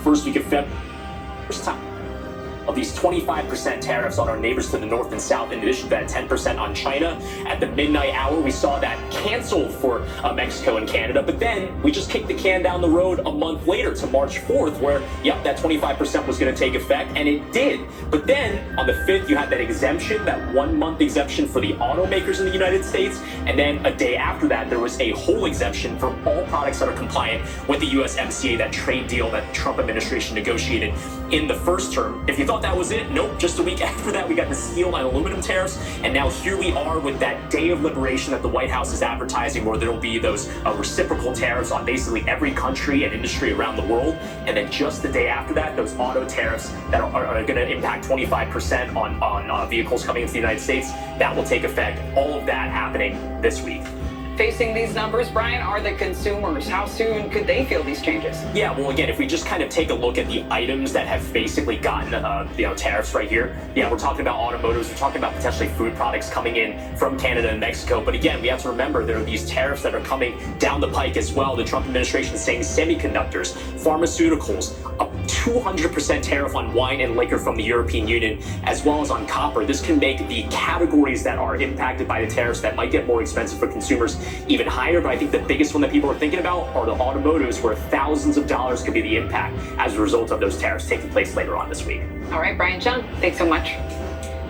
first week of February. First time of these 25% tariffs on our neighbors to the north and south, in addition to that 10% on China. At the midnight hour, we saw that canceled for Mexico and Canada, but then we just kicked the can down the road a month later to March 4th, where, yep, that 25% was going to take effect, and it did. But then, on the 5th, you had that exemption, that 1 month exemption for the automakers in the United States, and then a day after that, there was a whole exemption for all products that are compliant with the USMCA, that trade deal that the Trump administration negotiated in the first term. If you thought that was it, nope. Just a week after that, we got the steel and aluminum tariffs, and now here we are with that day of liberation that the White House is advertising, where there'll be those reciprocal tariffs on basically every country and industry around the world. And then just the day after that, those auto tariffs that are going to impact 25% on vehicles coming into the United States, that will take effect. All of that happening this week. Facing these numbers, Brian, are the consumers. How soon could they feel these changes? Yeah, well, again, if we just kind of take a look at the items that have basically gotten tariffs right here, yeah, we're talking about automotives, we're talking about potentially food products coming in from Canada and Mexico. But again, we have to remember there are these tariffs that are coming down the pike as well. The Trump administration is saying semiconductors, pharmaceuticals, a 200% tariff on wine and liquor from the European Union, as well as on copper. This can make the categories that are impacted by the tariffs that might get more expensive for consumers even higher. But I think the biggest one that people are thinking about are the automotives, where thousands of dollars could be the impact as a result of those tariffs taking place later on this week. All right, Brian, John, thanks so much.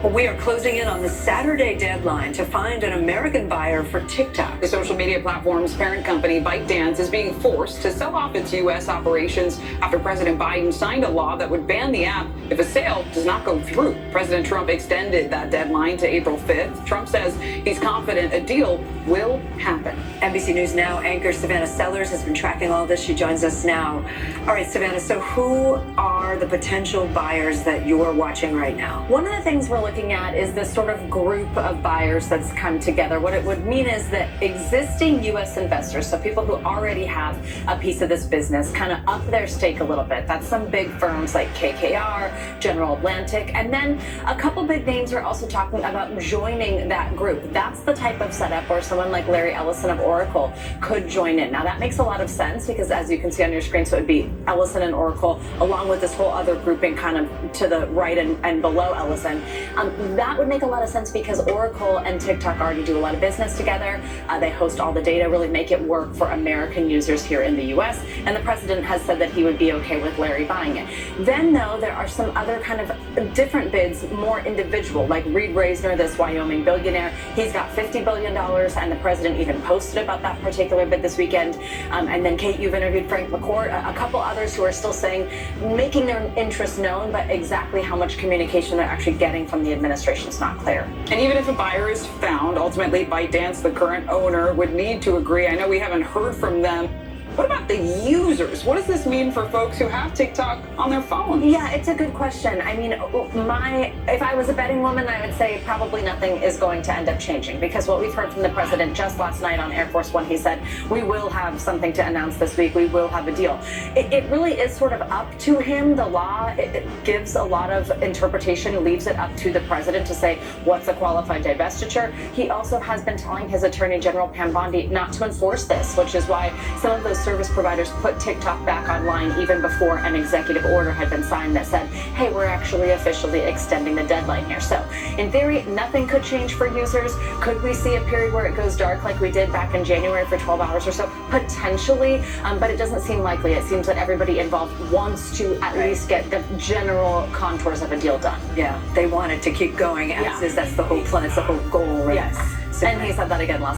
Well, we are closing in on the Saturday deadline to find an American buyer for TikTok. The social media platform's parent company, ByteDance, is being forced to sell off its U.S. operations after President Biden signed a law that would ban the app if a sale does not go through. President Trump extended that deadline to April 5th. Trump says he's confident a deal will happen. NBC News Now anchor Savannah Sellers has been tracking all this. She joins us now. All right, Savannah, so who are the potential buyers that you're watching right now? One of the things we're looking at is this sort of group of buyers that's come together. What it would mean is that existing U.S. investors, so people who already have a piece of this business, kind of up their stake a little bit. That's some big firms like KKR, General Atlantic, and then a couple big names are also talking about joining that group. That's the type of setup where someone like Larry Ellison of Oracle could join in. Now that makes a lot of sense because, as you can see on your screen, so it would be Ellison and Oracle along with this whole other grouping kind of to the right and below Ellison. That would make a lot of sense because Oracle and TikTok already do a lot of business together. They host all the data, really make it work for American users here in the U.S. And the president has said that he would be okay with Larry buying it. Then, though, there are some other kind of different bids, more individual, like Reed Reisner, this Wyoming billionaire. He's got $50 billion, and the president even posted about that particular bid this weekend. And then, Kate, you've interviewed Frank McCourt, a couple others who are still saying, making their interest known, but exactly how much communication they're actually getting from the administration is not clear. And even if a buyer is found, ultimately ByteDance, the current owner, would need to agree. I know we haven't heard from them. What about the users? What does this mean for folks who have TikTok on their phones? Yeah, it's a good question. I mean, if I was a betting woman, I would say probably nothing is going to end up changing, because what we've heard from the president just last night on Air Force One, he said, we will have something to announce this week. We will have a deal. It really is sort of up to him. The law, it gives a lot of interpretation, leaves it up to the president to say what's a qualified divestiture. He also has been telling his Attorney General Pam Bondi not to enforce this, which is why some of those service providers put TikTok back online even before an executive order had been signed that said, hey, we're actually officially extending the deadline here. So in theory, nothing could change for users. Could we see a period where it goes dark like we did back in January for 12 hours or so? Potentially, but it doesn't seem likely. It seems that everybody involved wants to at least get the general contours of a deal done. Yeah, they want it to keep going as is. That's the whole plan. It's the whole goal, right? Yes. And he said that again last